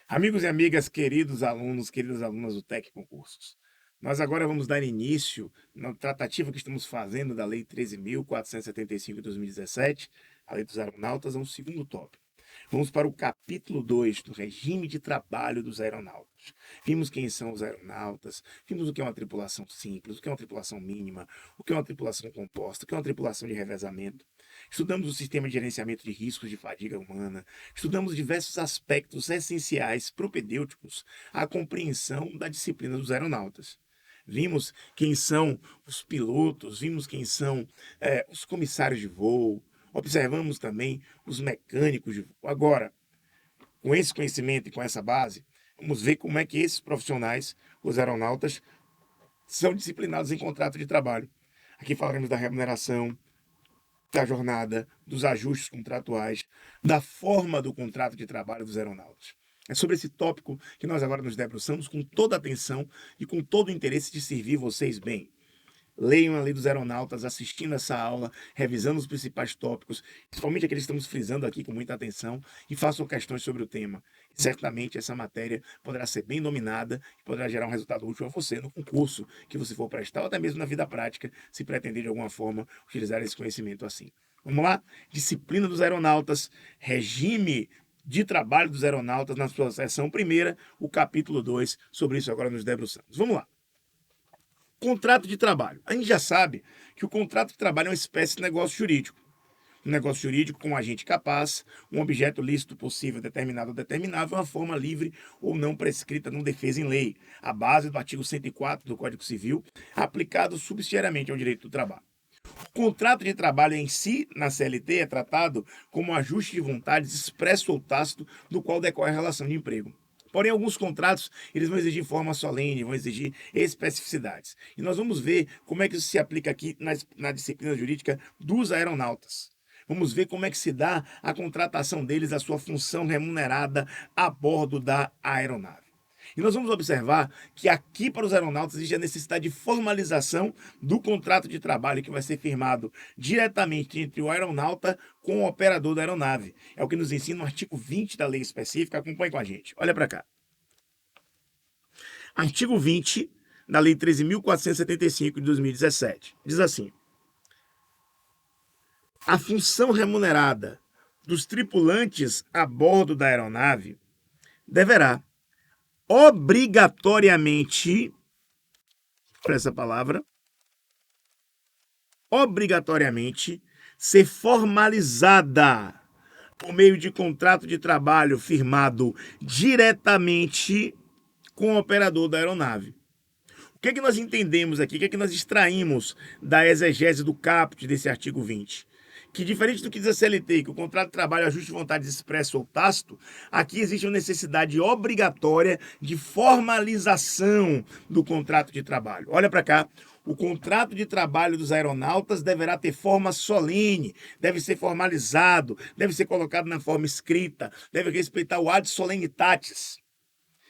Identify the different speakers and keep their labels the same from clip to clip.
Speaker 1: Amigos e amigas, queridos alunos, queridas alunas do TEC Concursos, nós agora vamos dar início na tratativa que estamos fazendo da Lei 13.475 de 2017, a Lei dos Aeronautas, é um segundo tópico. Vamos para o capítulo 2 do regime de trabalho dos aeronautas. Vimos quem são os aeronautas, vimos o que é uma tripulação simples, o que é uma tripulação mínima, o que é uma tripulação composta, o que é uma tripulação de revezamento. Estudamos o sistema de gerenciamento de riscos de fadiga humana, estudamos diversos aspectos essenciais propedêuticos à compreensão da disciplina dos aeronautas. Vimos quem são os pilotos, vimos quem são os comissários de voo, observamos também os mecânicos de voo. Agora, com esse conhecimento e com essa base, vamos ver como é que esses profissionais, os aeronautas, são disciplinados em contrato de trabalho. Aqui falaremos da remuneração, da jornada, dos ajustes contratuais, da forma do contrato de trabalho dos aeronautas. É sobre esse tópico que nós agora nos debruçamos com toda a atenção e com todo o interesse de servir vocês bem. Leiam a Lei dos Aeronautas, assistindo essa aula, revisando os principais tópicos, principalmente aqueles que estamos frisando aqui com muita atenção, e façam questões sobre o tema. Certamente essa matéria poderá ser bem dominada e poderá gerar um resultado útil a você no concurso que você for prestar, ou até mesmo na vida prática, se pretender de alguma forma utilizar esse conhecimento assim. Vamos lá? Disciplina dos aeronautas, regime de trabalho dos aeronautas, na sua seção primeira, o capítulo 2, sobre isso agora nos debruçamos. Vamos lá. Contrato de trabalho. A gente já sabe que o contrato de trabalho é uma espécie de negócio jurídico. Um negócio jurídico com um agente capaz, um objeto lícito possível, determinado ou determinável, uma forma livre ou não prescrita não defesa em lei, a base do artigo 104 do Código Civil, aplicado subsidiariamente ao direito do trabalho. O contrato de trabalho em si, na CLT, é tratado como um ajuste de vontades expresso ou tácito do qual decorre a relação de emprego. Porém, alguns contratos eles vão exigir forma solene, vão exigir especificidades. E nós vamos ver como é que isso se aplica aqui na disciplina jurídica dos aeronautas. Vamos ver como é que se dá a contratação deles, a sua função remunerada a bordo da aeronave. E nós vamos observar que aqui para os aeronautas existe a necessidade de formalização do contrato de trabalho que vai ser firmado diretamente entre o aeronauta com o operador da aeronave. É o que nos ensina o artigo 20 da lei específica. Acompanhe com a gente. Olha para cá. Artigo 20 da Lei 13.475 de 2017. Diz assim: a função remunerada dos tripulantes a bordo da aeronave deverá obrigatoriamente, por essa palavra, obrigatoriamente ser formalizada por meio de contrato de trabalho firmado diretamente com o operador da aeronave. O que é que nós entendemos aqui? O que é que nós extraímos da exegese do caput desse artigo 20? Que diferente do que diz a CLT, que o contrato de trabalho é ajuste de vontades expresso ou tácito, aqui existe uma necessidade obrigatória de formalização do contrato de trabalho. Olha para cá. O contrato de trabalho dos aeronautas deverá ter forma solene, deve ser formalizado, deve ser colocado na forma escrita, deve respeitar o ad solenitatis.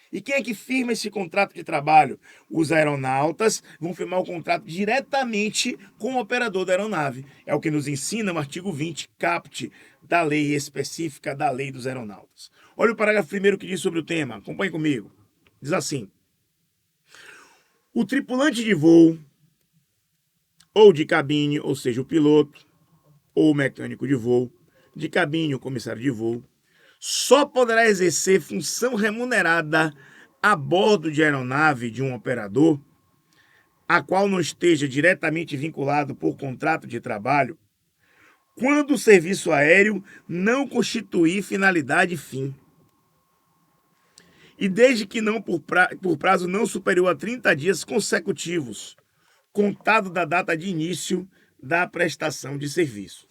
Speaker 1: E quem é que firma esse contrato de trabalho? Os aeronautas vão firmar o contrato diretamente com o operador da aeronave. É o que nos ensina o artigo 20, caput, da lei específica da lei dos aeronautas. Olha o parágrafo primeiro que diz sobre o tema. Acompanhe comigo. Diz assim: o tripulante de voo ou de cabine, ou seja, o piloto ou o mecânico de voo, de cabine, o comissário de voo, só poderá exercer função remunerada a bordo de aeronave de um operador, a qual não esteja diretamente vinculado por contrato de trabalho, quando o serviço aéreo não constituir finalidade fim. E desde que não por prazo não superior a 30 dias consecutivos, contado da data de início da prestação de serviço.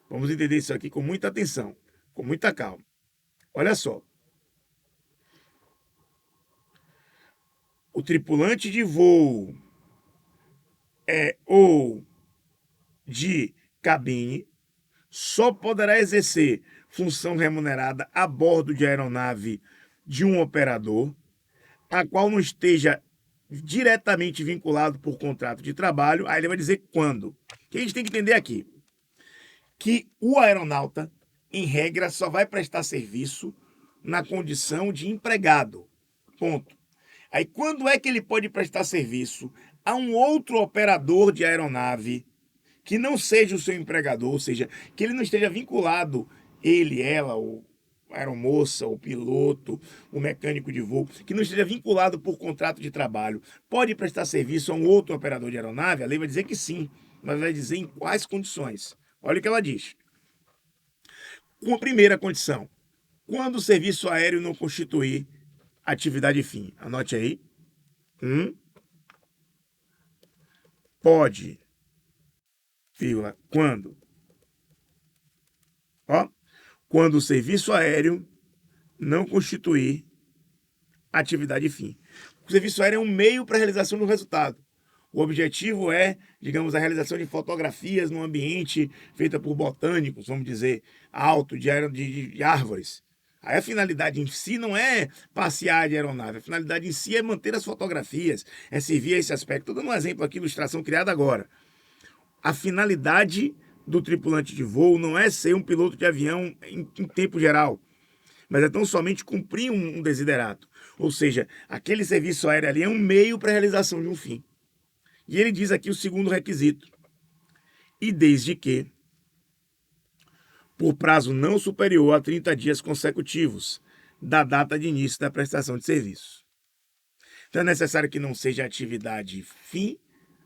Speaker 1: Vamos entender isso aqui com muita atenção, com muita calma. Olha só. O tripulante de voo ou de cabine só poderá exercer função remunerada a bordo de aeronave de um operador, a qual não esteja diretamente vinculado por contrato de trabalho, aí ele vai dizer quando. O que a gente tem que entender aqui? Que o aeronauta, em regra, só vai prestar serviço na condição de empregado. Ponto. Aí, quando é que ele pode prestar serviço a um outro operador de aeronave que não seja o seu empregador, ou seja, que ele não esteja vinculado, ele, ela, o a aeromoça, o piloto, o mecânico de voo, que não esteja vinculado por contrato de trabalho, pode prestar serviço a um outro operador de aeronave? A lei vai dizer que sim, mas vai dizer em quais condições. Olha o que ela diz. Com a primeira condição, quando o serviço aéreo não constituir atividade fim. Anote aí. Pode, vírgula, quando? Ó, quando o serviço aéreo não constituir atividade fim. O serviço aéreo é um meio para a realização do resultado. O objetivo é, digamos, a realização de fotografias num ambiente feita por botânicos, vamos dizer, alto, de árvores. Aí a finalidade em si não é passear de aeronave, a finalidade em si é manter as fotografias, é servir a esse aspecto. Estou dando um exemplo aqui, ilustração criada agora. A finalidade do tripulante de voo não é ser um piloto de avião em tempo geral, mas é tão somente cumprir um desiderato. Ou seja, aquele serviço aéreo ali é um meio para a realização de um fim. E ele diz aqui o segundo requisito. E desde que, por prazo não superior a 30 dias consecutivos da data de início da prestação de serviço. Então é necessário que não seja atividade fim,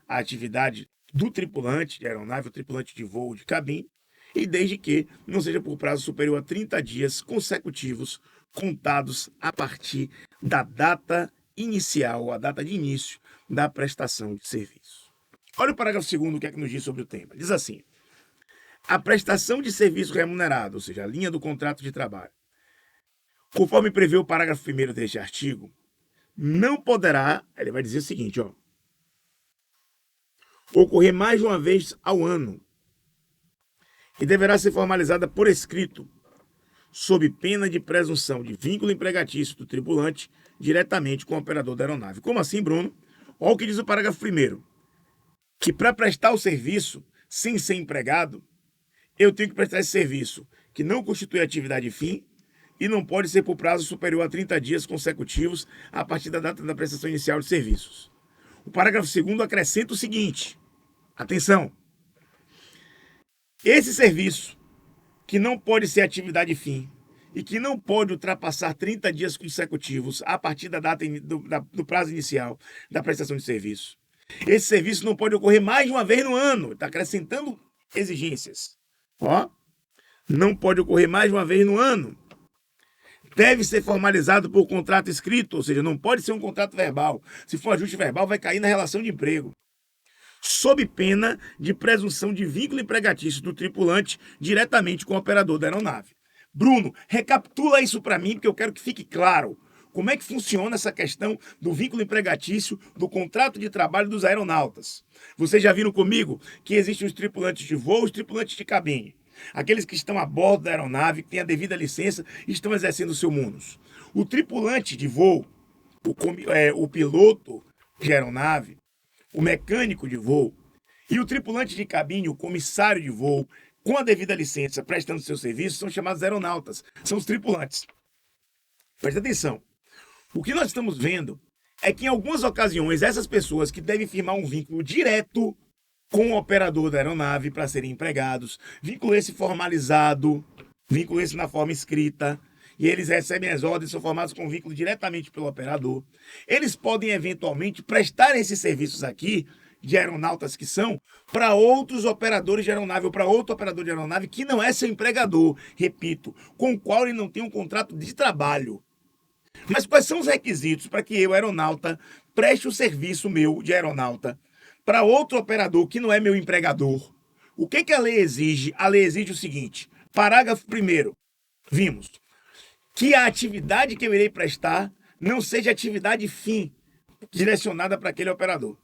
Speaker 1: a atividade do tripulante de aeronave, o tripulante de voo de cabine, e desde que não seja por prazo superior a 30 dias consecutivos, contados a partir da data inicial, a data de início da prestação de serviço. Olha o parágrafo 2º, o que é que nos diz sobre o tema. Diz assim: a prestação de serviço remunerado, ou seja, a linha do contrato de trabalho, conforme prevê o parágrafo 1º deste artigo, não poderá, ele vai dizer o seguinte, ó, ocorrer mais de uma vez ao ano e deverá ser formalizada por escrito, sob pena de presunção de vínculo empregatício do tripulante diretamente com o operador da aeronave. Como assim, Bruno? Olha o que diz o parágrafo 1º, que para prestar o serviço sem ser empregado, eu tenho que prestar esse serviço que não constitui atividade fim e não pode ser por prazo superior a 30 dias consecutivos a partir da data da prestação inicial de serviços. O parágrafo 2º acrescenta o seguinte, atenção, esse serviço que não pode ser atividade fim e que não pode ultrapassar 30 dias consecutivos a partir da data do prazo inicial da prestação de serviço. Esse serviço não pode ocorrer mais de uma vez no ano, está acrescentando exigências. Ó, não pode ocorrer mais de uma vez no ano. Deve ser formalizado por contrato escrito, ou seja, não pode ser um contrato verbal. Se for ajuste verbal, vai cair na relação de emprego. Sob pena de presunção de vínculo empregatício do tripulante diretamente com o operador da aeronave. Bruno, recapitula isso para mim, porque eu quero que fique claro como é que funciona essa questão do vínculo empregatício do contrato de trabalho dos aeronautas. Vocês já viram comigo que existem os tripulantes de voo e os tripulantes de cabine. Aqueles que estão a bordo da aeronave, que têm a devida licença e estão exercendo o seu munus. O tripulante de voo, o piloto de aeronave, o mecânico de voo e o tripulante de cabine, o comissário de voo, com a devida licença, prestando seu serviço, são chamados aeronautas, são os tripulantes. Presta atenção. O que nós estamos vendo é que em algumas ocasiões essas pessoas que devem firmar um vínculo direto com o operador da aeronave para serem empregados, vínculo esse formalizado, vínculo esse na forma escrita, e eles recebem as ordens, são formados com vínculo diretamente pelo operador. Eles podem eventualmente prestar esses serviços aqui, de aeronautas que são, para outros operadores de aeronave, ou para outro operador de aeronave que não é seu empregador, repito, com o qual ele não tem um contrato de trabalho. Mas quais são os requisitos para que eu, aeronauta, preste o serviço meu de aeronauta para outro operador que não é meu empregador? O que a lei exige? A lei exige o seguinte, parágrafo 1º, vimos que a atividade que eu irei prestar não seja atividade fim direcionada para aquele operador.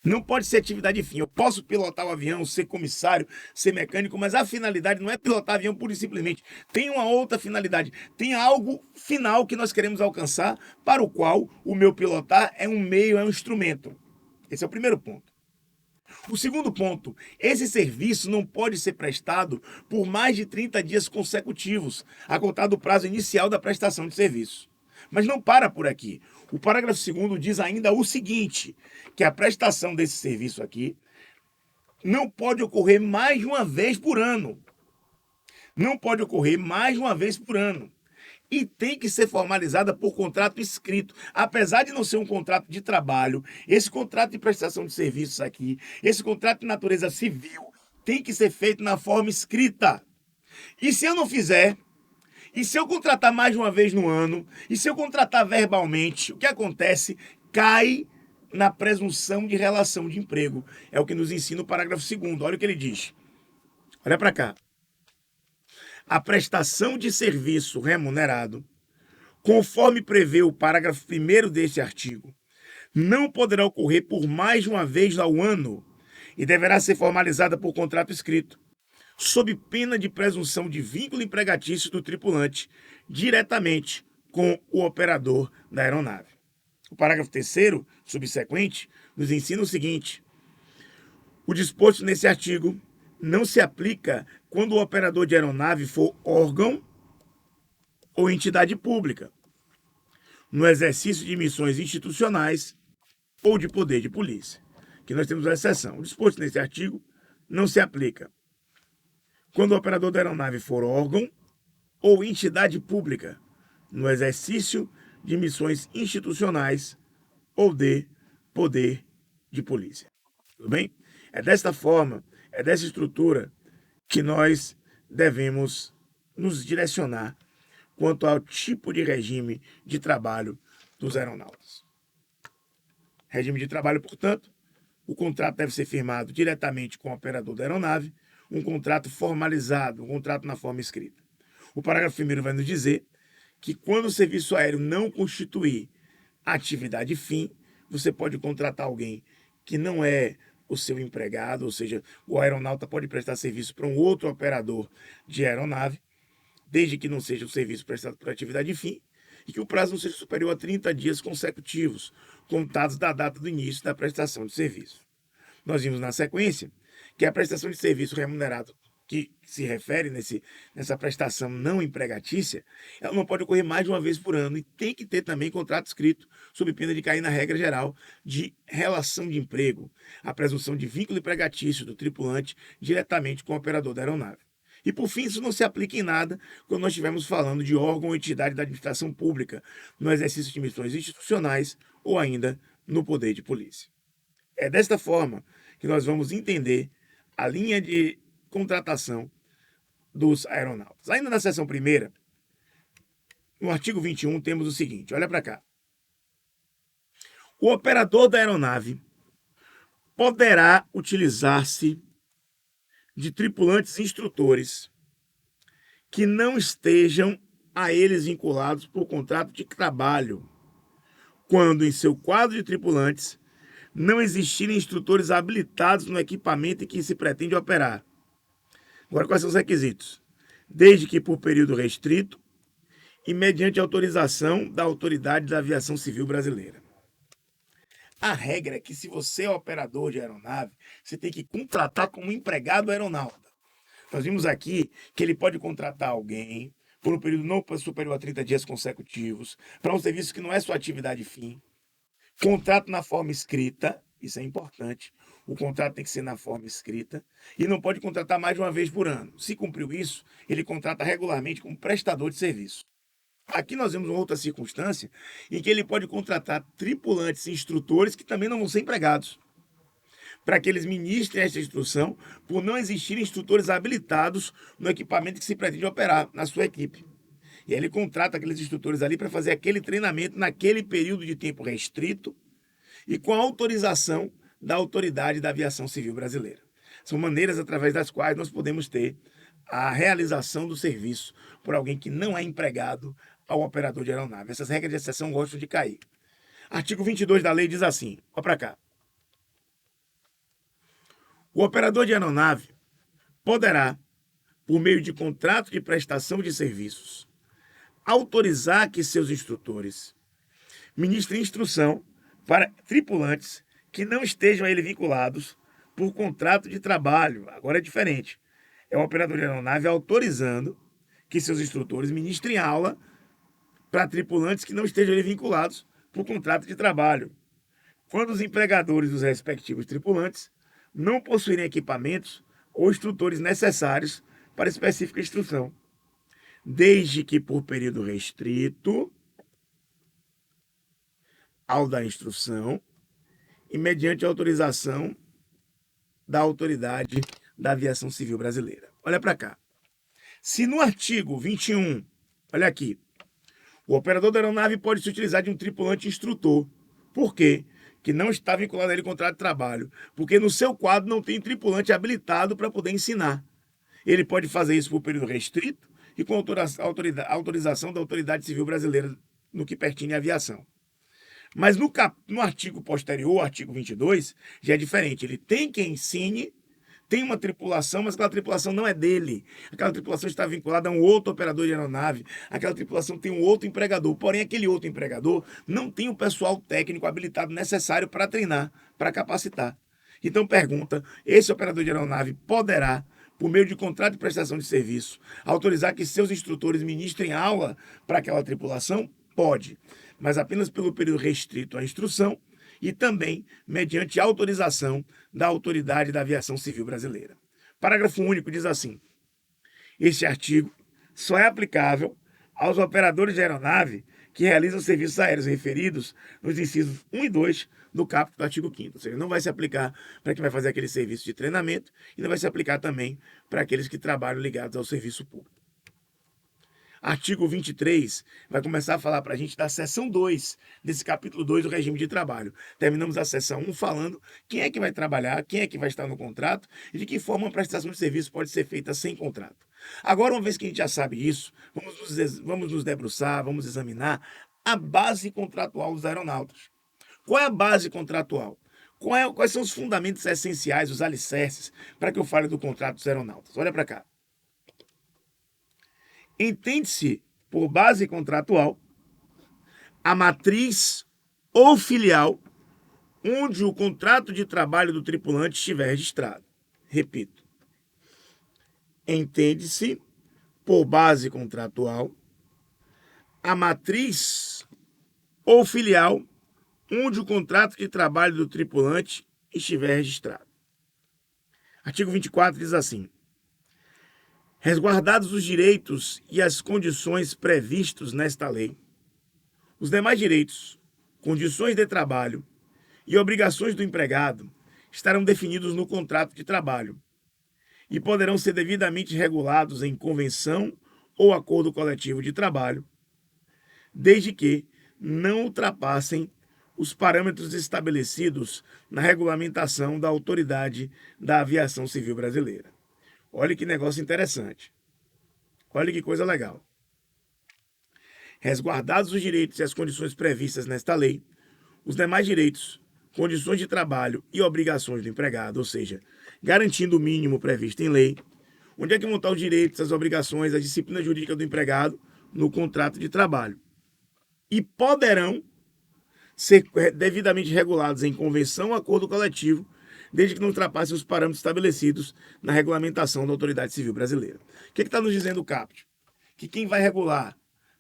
Speaker 1: Não pode ser atividade fim. Eu posso pilotar o avião, ser comissário, ser mecânico, mas a finalidade não é pilotar avião pura e simplesmente. Tem uma outra finalidade. Tem algo final que nós queremos alcançar, para o qual o meu pilotar é um meio, é um instrumento. Esse é o primeiro ponto. O segundo ponto, esse serviço não pode ser prestado por mais de 30 dias consecutivos, a contar do prazo inicial da prestação de serviço. Mas não para por aqui. O parágrafo 2º diz ainda o seguinte, que a prestação desse serviço aqui não pode ocorrer mais de uma vez por ano. Não pode ocorrer mais de uma vez por ano. E tem que ser formalizada por contrato escrito. Apesar de não ser um contrato de trabalho, esse contrato de prestação de serviços aqui, esse contrato de natureza civil, tem que ser feito na forma escrita. E se eu não fizer, e se eu contratar mais de uma vez no ano, e se eu contratar verbalmente, o que acontece? Cai na presunção de relação de emprego. É o que nos ensina o parágrafo 2º. Olha o que ele diz. Olha para cá. A prestação de serviço remunerado, conforme prevê o parágrafo 1º deste artigo, não poderá ocorrer por mais de uma vez ao ano e deverá ser formalizada por contrato escrito, sob pena de presunção de vínculo empregatício do tripulante diretamente com o operador da aeronave. O parágrafo 3º, subsequente, nos ensina o seguinte: o disposto nesse artigo não se aplica quando o operador de aeronave for órgão ou entidade pública, no exercício de missões institucionais ou de poder de polícia. Que nós temos uma exceção. O disposto nesse artigo não se aplica quando o operador da aeronave for órgão ou entidade pública, no exercício de missões institucionais ou de poder de polícia. Tudo bem? É desta forma, é dessa estrutura que nós devemos nos direcionar quanto ao tipo de regime de trabalho dos aeronautas. Regime de trabalho, portanto, o contrato deve ser firmado diretamente com o operador da aeronave, um contrato formalizado, um contrato na forma escrita. O parágrafo 1º vai nos dizer que quando o serviço aéreo não constituir atividade fim, você pode contratar alguém que não é o seu empregado, ou seja, o aeronauta pode prestar serviço para um outro operador de aeronave, desde que não seja o serviço prestado por atividade fim, e que o prazo não seja superior a 30 dias consecutivos, contados da data do início da prestação de serviço. Nós vimos na sequência que a prestação de serviço remunerado que se refere nessa prestação não empregatícia, ela não pode ocorrer mais de uma vez por ano e tem que ter também contrato escrito, sob pena de cair na regra geral de relação de emprego, a presunção de vínculo empregatício do tripulante diretamente com o operador da aeronave. E, por fim, isso não se aplica em nada quando nós estivermos falando de órgão ou entidade da administração pública, no exercício de missões institucionais ou ainda no poder de polícia. É desta forma que nós vamos entender a linha de contratação dos aeronautas. Ainda na seção primeira, no artigo 21, temos o seguinte, olha para cá. O operador da aeronave poderá utilizar-se de tripulantes instrutores que não estejam a eles vinculados por contrato de trabalho, quando em seu quadro de tripulantes não existirem instrutores habilitados no equipamento em que se pretende operar. Agora, quais são os requisitos? Desde que por período restrito e mediante autorização da Autoridade da Aviação Civil Brasileira. A regra é que se você é operador de aeronave, você tem que contratar como empregado aeronauta. Nós vimos aqui que ele pode contratar alguém por um período não superior a 30 dias consecutivos, para um serviço que não é sua atividade fim. Contrato na forma escrita, isso é importante. O contrato tem que ser na forma escrita e não pode contratar mais de uma vez por ano. Se cumpriu isso, ele contrata regularmente como prestador de serviço. Aqui nós vemos uma outra circunstância em que ele pode contratar tripulantes e instrutores que também não vão ser empregados, para que eles ministrem essa instrução por não existirem instrutores habilitados no equipamento que se pretende operar na sua equipe. E aí ele contrata aqueles instrutores ali para fazer aquele treinamento naquele período de tempo restrito e com a autorização da Autoridade da Aviação Civil Brasileira. São maneiras através das quais nós podemos ter a realização do serviço por alguém que não é empregado ao operador de aeronave. Essas regras de exceção gostam de cair. Artigo 22 da lei diz assim, olha para cá. O operador de aeronave poderá, por meio de contrato de prestação de serviços, autorizar que seus instrutores ministrem instrução para tripulantes que não estejam a ele vinculados por contrato de trabalho. Agora é diferente. É o operador de aeronave autorizando que seus instrutores ministrem aula para tripulantes que não estejam a ele vinculados por contrato de trabalho, quando os empregadores dos respectivos tripulantes não possuírem equipamentos ou instrutores necessários para específica instrução, desde que por período restrito ao da instrução e mediante autorização da autoridade da aviação civil brasileira. Olha para cá. Se no artigo 21, olha aqui, o operador da aeronave pode se utilizar de um tripulante instrutor. Por quê? Que não está vinculado a ele contrato de trabalho. Porque no seu quadro não tem tripulante habilitado para poder ensinar. Ele pode fazer isso por período restrito e com autorização da autoridade civil brasileira no que pertine à aviação. Mas no artigo posterior, artigo 22, já é diferente. Ele tem quem ensine, tem uma tripulação, mas aquela tripulação não é dele. Aquela tripulação está vinculada a um outro operador de aeronave. Aquela tripulação tem um outro empregador. Porém, aquele outro empregador não tem o pessoal técnico habilitado necessário para treinar, para capacitar. Então, pergunta, esse operador de aeronave poderá, por meio de contrato de prestação de serviço, autorizar que seus instrutores ministrem aula para aquela tripulação? Pode, mas apenas pelo período restrito à instrução e também mediante autorização da autoridade da aviação civil brasileira. Parágrafo único diz assim: este artigo só é aplicável aos operadores de aeronave que realizam serviços aéreos referidos nos incisos 1 e 2 do caput do artigo 5º. Ou seja, não vai se aplicar para quem vai fazer aquele serviço de treinamento e não vai se aplicar também para aqueles que trabalham ligados ao serviço público. Artigo 23 vai começar a falar para a gente da seção 2 desse capítulo 2 do regime de trabalho. Terminamos a seção 1 falando quem é que vai trabalhar, quem é que vai estar no contrato e de que forma a prestação de serviço pode ser feita sem contrato. Agora, uma vez que a gente já sabe isso, vamos nos debruçar, vamos examinar a base contratual dos aeronautas. Qual é a base contratual? Quais são os fundamentos essenciais, os alicerces, para que eu fale do contrato dos aeronautas? Olha para cá. Entende-se por base contratual a matriz ou filial onde o contrato de trabalho do tripulante estiver registrado. Repito. Entende-se por base contratual a matriz ou filial onde o contrato de trabalho do tripulante estiver registrado. Artigo 24 diz assim: resguardados os direitos e as condições previstos nesta lei, os demais direitos, condições de trabalho e obrigações do empregado estarão definidos no contrato de trabalho e poderão ser devidamente regulados em convenção ou acordo coletivo de trabalho, desde que não ultrapassem os parâmetros estabelecidos na regulamentação da autoridade da aviação civil brasileira. Olha que negócio interessante. Olha que coisa legal. Resguardados os direitos e as condições previstas nesta lei, os demais direitos, condições de trabalho e obrigações do empregado, ou seja, garantindo o mínimo previsto em lei. Onde é que vão estar os direitos, as obrigações, a disciplina jurídica do empregado? No contrato de trabalho. E poderão ser devidamente regulados em convenção ou acordo coletivo, desde que não ultrapassem os parâmetros estabelecidos na regulamentação da autoridade civil brasileira. O que está nos dizendo o caput? Que quem vai regular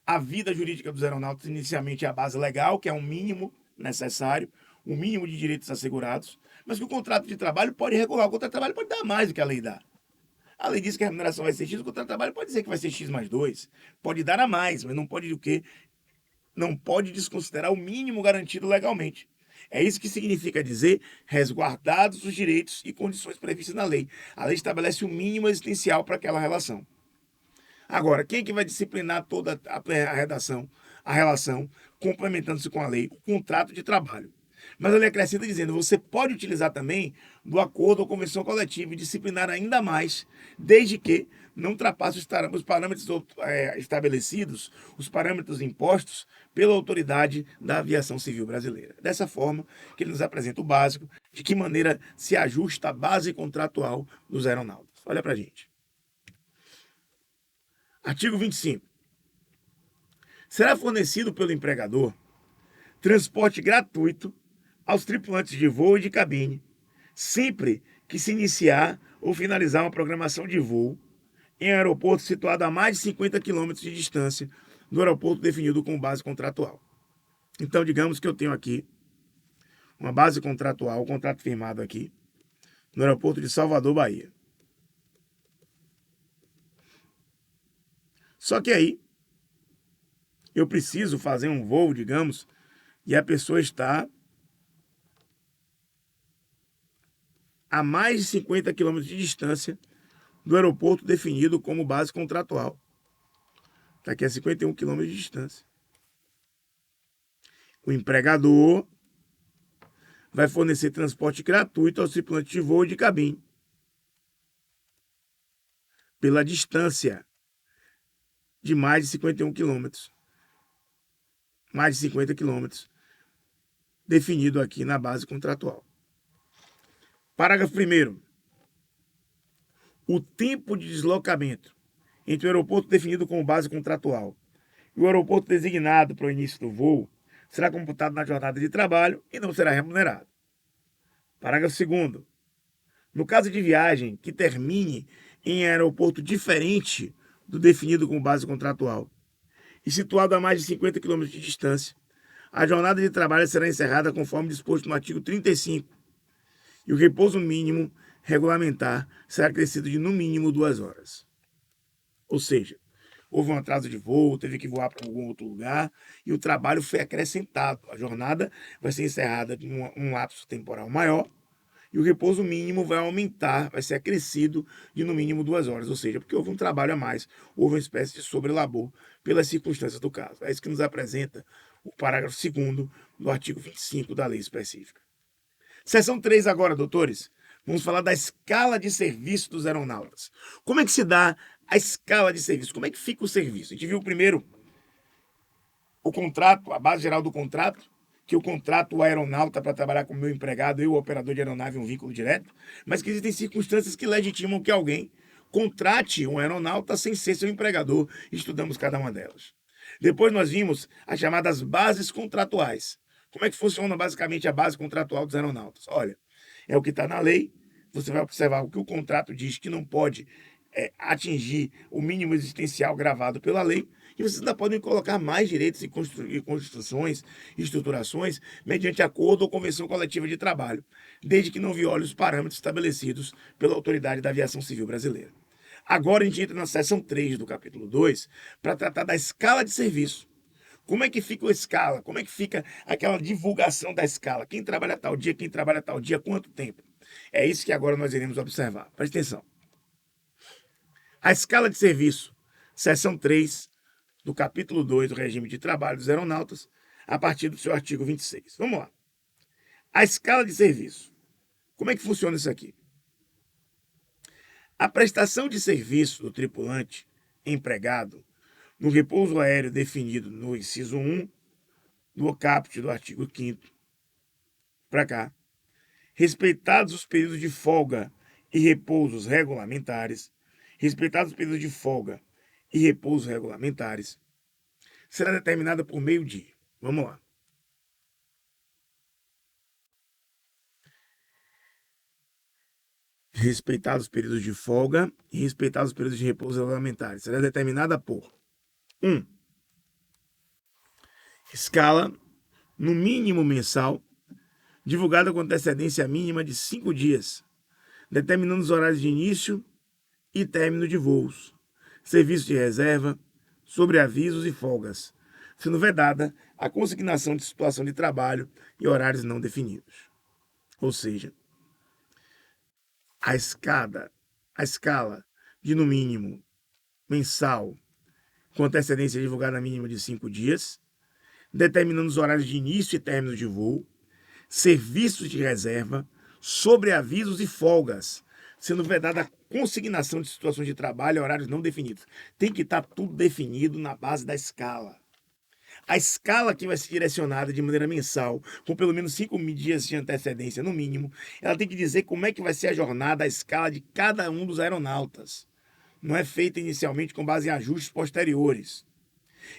Speaker 1: a vida jurídica dos aeronautas inicialmente é a base legal, que é um mínimo necessário, um mínimo de direitos assegurados, mas que o contrato de trabalho pode regular. O contrato de trabalho pode dar mais do que a lei dá. A lei diz que a remuneração vai ser X, o contrato de trabalho pode dizer que vai ser X mais 2. Pode dar a mais, mas não pode o quê? Não pode desconsiderar o mínimo garantido legalmente. É isso que significa dizer resguardados os direitos e condições previstas na lei. A lei estabelece o mínimo existencial para aquela relação. Agora, quem é que vai disciplinar toda a redação, a relação, complementando-se com a lei? O contrato de trabalho. Mas a lei acrescenta dizendo, você pode utilizar também do acordo ou convenção coletiva e disciplinar ainda mais, desde que não ultrapasse os parâmetros estabelecidos, os parâmetros impostos pela autoridade da aviação civil brasileira. Dessa forma que ele nos apresenta o básico, de que maneira se ajusta a base contratual dos aeronautas. Olha para a gente. Artigo 25. Será fornecido pelo empregador transporte gratuito aos tripulantes de voo e de cabine, sempre que se iniciar ou finalizar uma programação de voo em aeroporto situado a mais de 50 km de distância do aeroporto definido como base contratual. Então, digamos que eu tenho aqui uma base contratual, um contrato firmado aqui, no aeroporto de Salvador, Bahia. Só que aí, eu preciso fazer um voo, digamos, e a pessoa está a mais de 50 km de distância do aeroporto definido como base contratual. Está aqui a 51 km de distância. O empregador vai fornecer transporte gratuito aos tripulantes de voo e de cabine, pela distância de mais de 51 quilômetros. Mais de 50 quilômetros, definido aqui na base contratual. Parágrafo 1º. O tempo de deslocamento entre o aeroporto definido como base contratual e o aeroporto designado para o início do voo será computado na jornada de trabalho e não será remunerado. Parágrafo 2º. No caso de viagem que termine em aeroporto diferente do definido como base contratual e situado a mais de 50 km de distância, a jornada de trabalho será encerrada conforme disposto no artigo 35 e o repouso mínimo regulamentar será acrescido de no mínimo 2 horas. Ou seja, houve um atraso de voo, teve que voar para algum outro lugar e o trabalho foi acrescentado. A jornada vai ser encerrada em um lapso temporal maior e o repouso mínimo vai aumentar, vai ser acrescido de no mínimo 2 horas. Ou seja, porque houve um trabalho a mais, houve uma espécie de sobrelabor pelas circunstâncias do caso. É isso que nos apresenta o parágrafo 2º do artigo 25 da lei específica. Seção 3 agora, doutores. Vamos falar da escala de serviço dos aeronautas. Como é que se dá a escala de serviço? Como é que fica o serviço? A gente viu primeiro o contrato, a base geral do contrato, que o contrato o aeronauta para trabalhar como meu empregado e o operador de aeronave é um vínculo direto, mas que existem circunstâncias que legitimam que alguém contrate um aeronauta sem ser seu empregador. Estudamos cada uma delas. Depois nós vimos as chamadas bases contratuais. Como é que funciona basicamente a base contratual dos aeronautas? Olha, é o que está na lei, você vai observar o que o contrato diz que não pode atingir o mínimo existencial gravado pela lei, e vocês ainda podem colocar mais direitos e construções, estruturações, mediante acordo ou convenção coletiva de trabalho, desde que não viole os parâmetros estabelecidos pela autoridade da aviação civil brasileira. Agora a gente entra na seção 3 do capítulo 2 para tratar da escala de serviço. Como é que fica a escala? Como é que fica aquela divulgação da escala? Quem trabalha tal dia, quem trabalha tal dia, quanto tempo? É isso que agora nós iremos observar. Preste atenção. A escala de serviço, seção 3 do capítulo 2 do regime de trabalho dos aeronautas, a partir do seu artigo 26. Vamos lá. A escala de serviço. Como é que funciona isso aqui? A prestação de serviço do tripulante empregado no repouso aéreo definido no inciso 1 do caput do artigo 5º para cá, respeitados os períodos de folga e repousos regulamentares, será determinada por meio de... Vamos lá. Respeitados os períodos de folga e respeitados os períodos de repouso regulamentares. Será determinada por 1. Escala, no mínimo mensal, divulgada com antecedência mínima de 5 dias, determinando os horários de início e término de voos, serviço de reserva, sobreavisos e folgas, sendo vedada a consignação de situação de trabalho e horários não definidos. Ou seja, a escala de no mínimo mensal, com antecedência divulgada mínima de 5 dias, determinando os horários de início e término de voo, serviços de reserva, sobreavisos e folgas, sendo vedada a consignação de situações de trabalho e horários não definidos. Tem que estar tudo definido na base da escala. A escala que vai ser direcionada de maneira mensal, com pelo menos 5 dias de antecedência no mínimo, ela tem que dizer como é que vai ser a jornada, a escala de cada um dos aeronautas. Não é feita inicialmente com base em ajustes posteriores.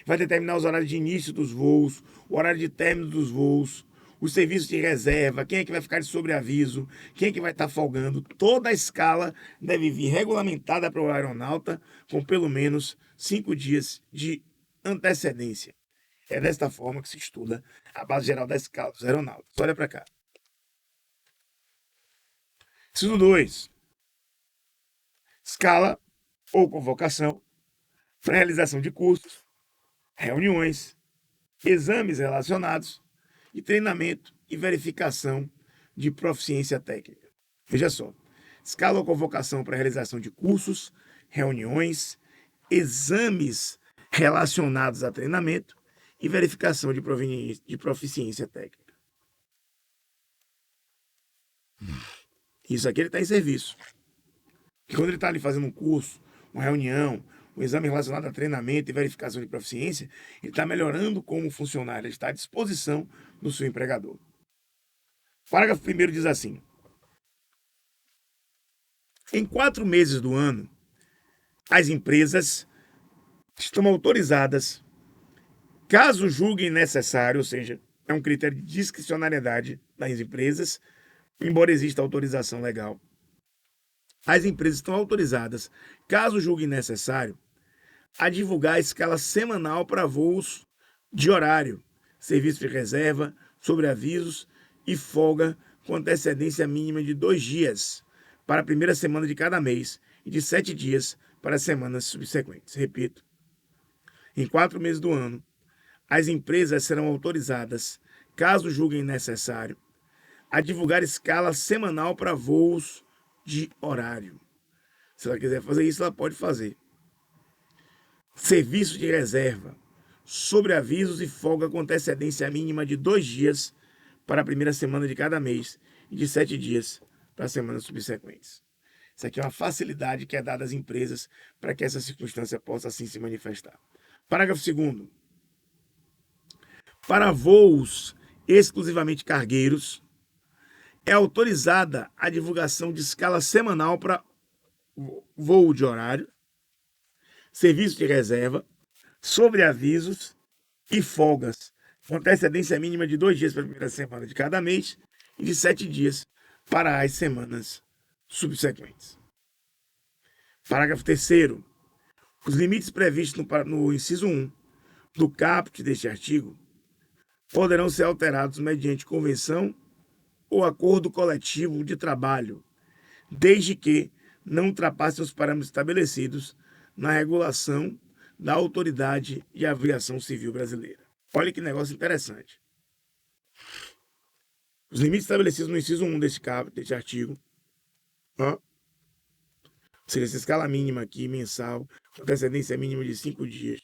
Speaker 1: Vai determinar os horários de início dos voos, o horário de término dos voos, os serviços de reserva, quem é que vai ficar de sobreaviso, quem é que vai estar folgando. Toda a escala deve vir regulamentada para o aeronauta com pelo menos 5 dias de antecedência. É desta forma que se estuda a base geral da escala dos aeronautas. Olha para cá. Inciso 2. Escala ou convocação para realização de cursos, reuniões, exames relacionados e treinamento e verificação de proficiência técnica. Veja só, escala ou convocação para realização de cursos, reuniões, exames relacionados a treinamento e verificação de proficiência técnica. Isso aqui ele está em serviço. E quando ele está ali fazendo um curso, uma reunião, um exame relacionado a treinamento e verificação de proficiência, ele está melhorando como funcionário, ele está à disposição do seu empregador. Parágrafo 1º diz assim: em 4 meses do ano, as empresas estão autorizadas, caso julguem necessário, ou seja, é um critério de discricionariedade das empresas, embora exista autorização legal, as empresas estão autorizadas, caso julguem necessário, a divulgar a escala semanal para voos de horário, serviço de reserva, sobreavisos e folga com antecedência mínima de 2 dias para a primeira semana de cada mês e de 7 dias para as semanas subsequentes. Repito, em 4 meses do ano, as empresas serão autorizadas, caso julguem necessário, a divulgar escala semanal para voos de horário. Se ela quiser fazer isso, ela pode fazer. Serviço de reserva, sobreavisos e folga com antecedência mínima de 2 dias para a primeira semana de cada mês e de 7 dias para as semanas subsequentes. Isso aqui é uma facilidade que é dada às empresas para que essa circunstância possa assim se manifestar. Parágrafo 2º. Para voos exclusivamente cargueiros, é autorizada a divulgação de escala semanal para voo de horário, serviço de reserva, sobreavisos e folgas, com antecedência mínima de 2 dias para a primeira semana de cada mês e de 7 dias para as semanas subsequentes. Parágrafo 3º. Os limites previstos no inciso 1 do caput deste artigo poderão ser alterados mediante convenção ou acordo coletivo de trabalho, desde que não ultrapassem os parâmetros estabelecidos na regulação da Autoridade de Aviação Civil Brasileira. Olha que negócio interessante. Os limites estabelecidos no inciso 1 deste artigo, ou seja, essa escala mínima aqui, mensal, com antecedência mínima de 5 dias.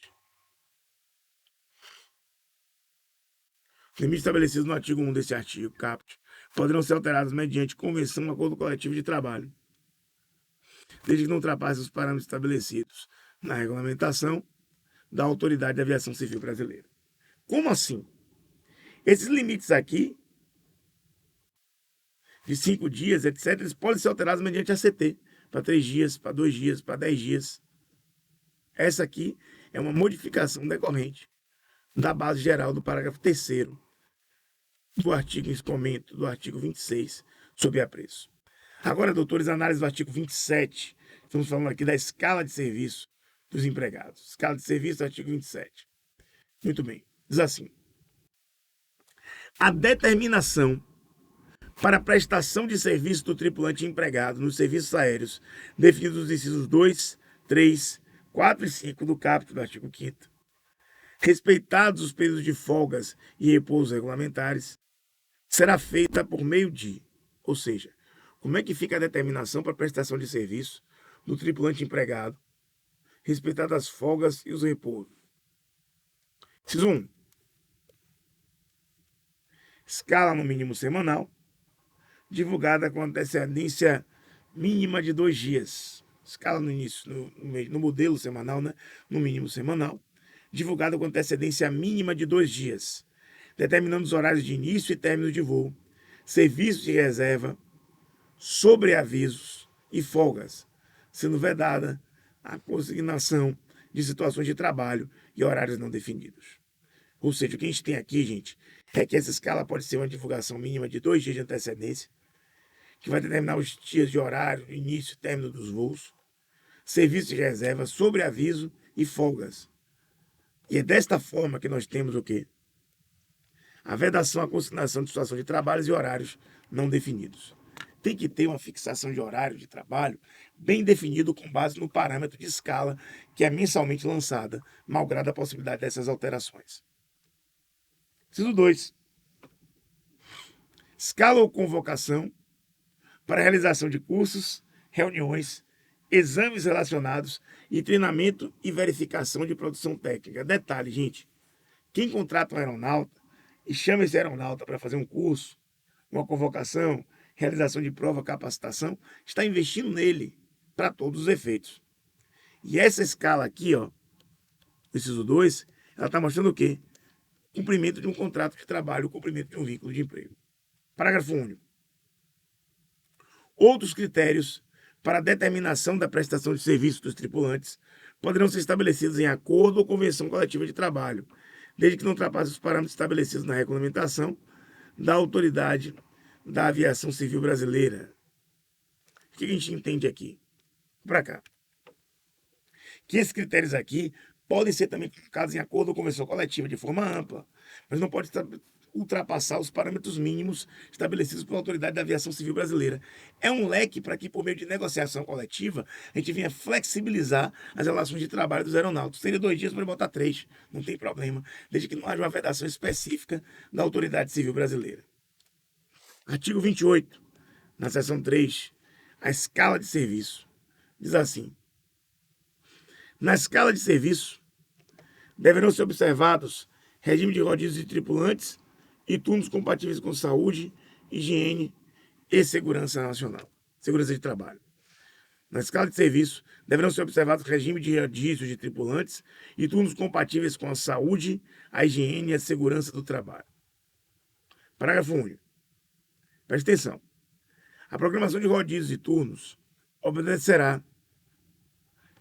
Speaker 1: Os limites estabelecidos no artigo 1 deste artigo, caput, poderão ser alterados mediante convenção ou acordo coletivo de trabalho, desde que não ultrapassem os parâmetros estabelecidos na regulamentação da Autoridade de Aviação Civil Brasileira. Como assim? Esses limites aqui, de 5 dias, etc., eles podem ser alterados mediante ACT, para 3 dias, para 2 dias, para 10 dias. Essa aqui é uma modificação decorrente da base geral do parágrafo 3º do artigo em comento do artigo 26 sobre apreço. Agora, doutores, análise do artigo 27. Estamos falando aqui da escala de serviço dos empregados. Escala de serviço do artigo 27. Muito bem. Diz assim: a determinação para a prestação de serviço do tripulante empregado nos serviços aéreos definidos nos incisos 2, 3, 4 e 5 do caput do artigo 5º, respeitados os períodos de folgas e repousos regulamentares, será feita por meio de, ou seja, como é que fica a determinação para a prestação de serviço do tripulante empregado, respeitadas as folgas e os repousos. Inciso 1. Escala no mínimo semanal, divulgada com antecedência mínima de 2 dias. escala no início, no modelo semanal, né? No mínimo semanal, divulgada com antecedência mínima de 2 dias, determinando os horários de início e término de voo, serviços de reserva, sobreavisos e folgas, sendo vedada a consignação de situações de trabalho e horários não definidos. Ou seja, o que a gente tem aqui, gente, é que essa escala pode ser uma divulgação mínima de 2 dias de antecedência, que vai determinar os dias de horário, início e término dos voos, serviços de reserva, sobreaviso e folgas. E é desta forma que nós temos o quê? A vedação à consignação de situação de trabalhos e horários não definidos. Tem que ter uma fixação de horário de trabalho bem definido com base no parâmetro de escala que é mensalmente lançada, malgrado a possibilidade dessas alterações. Inciso 2. Escala ou convocação para a realização de cursos, reuniões, exames relacionados e treinamento e verificação de produção técnica. Detalhe, gente, quem contrata um aeronauta e chama esse aeronauta para fazer um curso, uma convocação, realização de prova, capacitação, está investindo nele para todos os efeitos. E essa escala aqui, ó, inciso 2, ela está mostrando o quê? Cumprimento de um contrato de trabalho, cumprimento de um vínculo de emprego. Parágrafo único. Outros critérios para a determinação da prestação de serviços dos tripulantes poderão ser estabelecidos em acordo ou convenção coletiva de trabalho, desde que não ultrapasse os parâmetros estabelecidos na regulamentação da Autoridade da Aviação Civil Brasileira. O que a gente entende aqui? Para cá. Que esses critérios aqui podem ser também colocados em acordo ou convenção coletiva de forma ampla, mas não pode ultrapassar os parâmetros mínimos estabelecidos pela Autoridade da Aviação Civil Brasileira. É um leque para que, por meio de negociação coletiva, a gente venha flexibilizar as relações de trabalho dos aeronautas. Seria 2 dias para botar 3, não tem problema, desde que não haja uma vedação específica da Autoridade Civil Brasileira. Artigo 28, na seção 3, a escala de serviço. Diz assim: na escala de serviço, deverão ser observados regime de rodízios de tripulantes e turnos compatíveis com saúde, higiene e segurança nacional, segurança de trabalho. Na escala de serviço, deverão ser observados regime de rodízios de tripulantes e turnos compatíveis com a saúde, a higiene e a segurança do trabalho. Parágrafo único. Preste atenção. A programação de rodízios e turnos obedecerá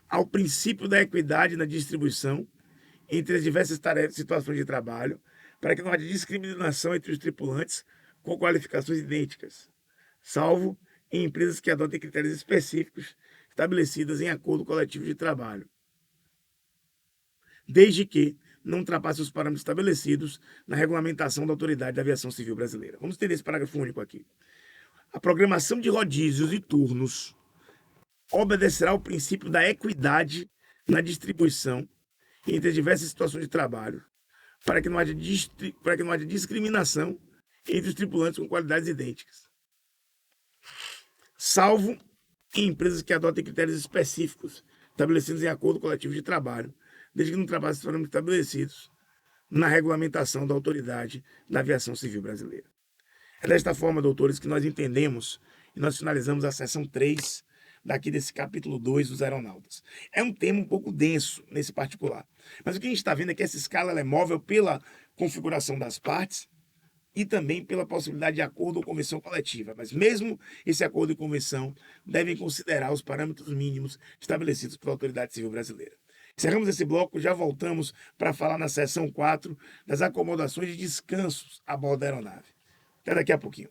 Speaker 1: ao princípio da equidade na distribuição entre as diversas tarefas e situações de trabalho, para que não haja discriminação entre os tripulantes com qualificações idênticas, salvo em empresas que adotem critérios específicos estabelecidos em acordo coletivo de trabalho, desde que não ultrapasse os parâmetros estabelecidos na regulamentação da Autoridade da Aviação Civil Brasileira. Vamos ter esse parágrafo único aqui. A programação de rodízios e turnos obedecerá ao princípio da equidade na distribuição entre as diversas situações de trabalho, para que não haja discriminação entre os tripulantes com qualidades idênticas, salvo em empresas que adotem critérios específicos estabelecidos em acordo coletivo de trabalho, desde que não ultrapasse os parâmetros estabelecidos na regulamentação da Autoridade da Aviação Civil Brasileira. É desta forma, doutores, que nós entendemos e nós finalizamos a seção 3 daqui desse capítulo 2 dos aeronautas. É um tema um pouco denso nesse particular, mas o que a gente está vendo é que essa escala ela é móvel pela configuração das partes e também pela possibilidade de acordo ou convenção coletiva. Mas mesmo esse acordo e convenção devem considerar os parâmetros mínimos estabelecidos pela Autoridade Civil Brasileira. Encerramos esse bloco, já voltamos para falar na seção 4 das acomodações e descansos a bordo da aeronave. Até daqui a pouquinho.